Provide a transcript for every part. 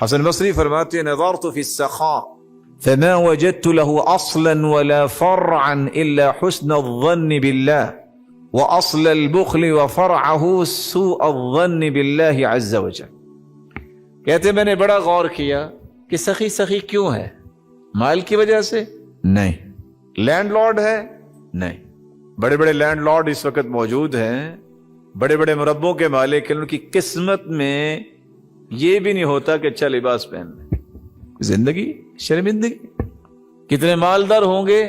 حسن بصری فرماتے ہیں نظرت فی السخاء فما وجدت له اصلا ولا فرعا الا حسن الظن بالله واصل البخل وفرعه سوء الظن بالله عز وجل. کہتے میں نے بڑا غور کیا کہ سخی سخی کیوں ہے؟ مال کی وجہ سے نہیں. لینڈ لارڈ ہے نہیں. بڑے بڑے لینڈ لارڈ اس وقت موجود ہیں, بڑے بڑے مربوں کے مالک, ان کی قسمت میں یہ بھی نہیں ہوتا کہ اچھا لباس پہن لیں. زندگی شرمندگی. کتنے مالدار ہوں گے,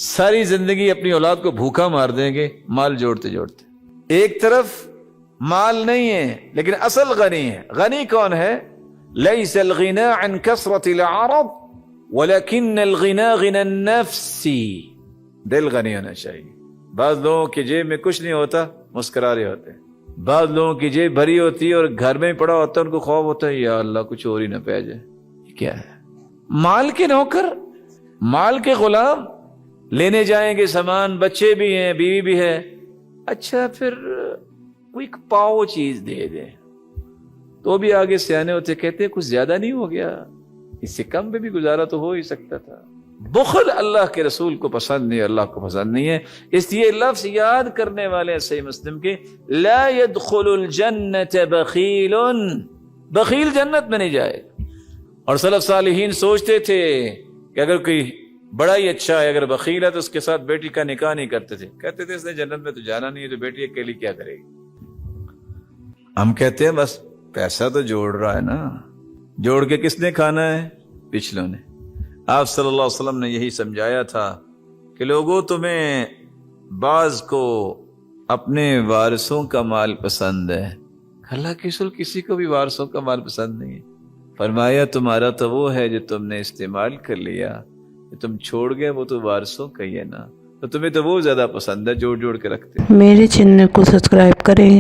ساری زندگی اپنی اولاد کو بھوکا مار دیں گے مال جوڑتے جوڑتے. ایک طرف مال نہیں ہے لیکن اصل غنی ہے. غنی کون ہے؟ لیس الغنى عن کثرة العرب ولكن الغنى غنى النفس. دل غنی ہونا چاہیے. بعض لوگوں کی جیب میں کچھ نہیں ہوتا مسکرا رہے ہوتے ہیں, بعض لوگوں کی جیب بھری ہوتی ہے اور گھر میں پڑا ہوتا ہے, ان کو خوف ہوتا ہے یا اللہ کچھ اور ہی نہ پہ جائے. یہ کیا ہے؟ مال کے نوکر, مال کے غلام. لینے جائیں گے سامان, بچے بھی ہیں بیوی بھی ہے, اچھا پھر کوئی پاؤ چیز دے دیں تو بھی آگے سیانے ہوتے کہتے ہیں کچھ زیادہ نہیں ہو گیا, اس سے کم میں بھی گزارا تو ہو ہی سکتا تھا. بخل اللہ کے رسول کو پسند نہیں, اللہ کو پسند نہیں ہے. اس لیے لفظ یاد کرنے والے ہیں صحیح مسلم کے, لا يدخل الجنت بخیل. بخیل جنت میں نہیں جائے. اور سلف صالحین سوچتے تھے کہ اگر کوئی بڑا ہی اچھا ہے, اگر بخیل ہے تو اس کے ساتھ بیٹی کا نکاح نہیں کرتے تھے. کہتے تھے اس نے جنت میں تو جانا نہیں ہے, تو بیٹی اکیلی کیا کرے گی. ہم کہتے ہیں بس پیسہ تو جوڑ رہا ہے نا, جوڑ کے کس نے کھانا ہے؟ پچھلوں نے. آپ صلی اللہ علیہ وسلم نے یہی سمجھایا تھا کہ لوگوں تمہیں بعض کو اپنے وارثوں کا مال پسند ہے, اللہ کے رسول کسی کو بھی وارثوں کا مال پسند نہیں ہے. فرمایا تمہارا تو وہ ہے جو تم نے استعمال کر لیا, جو تم چھوڑ گئے وہ تو وارثوں کا ہی ہے نا, تو تمہیں تو وہ زیادہ پسند ہے جوڑ جوڑ کے رکھتے. میرے چینل کو سبسکرائب کریں.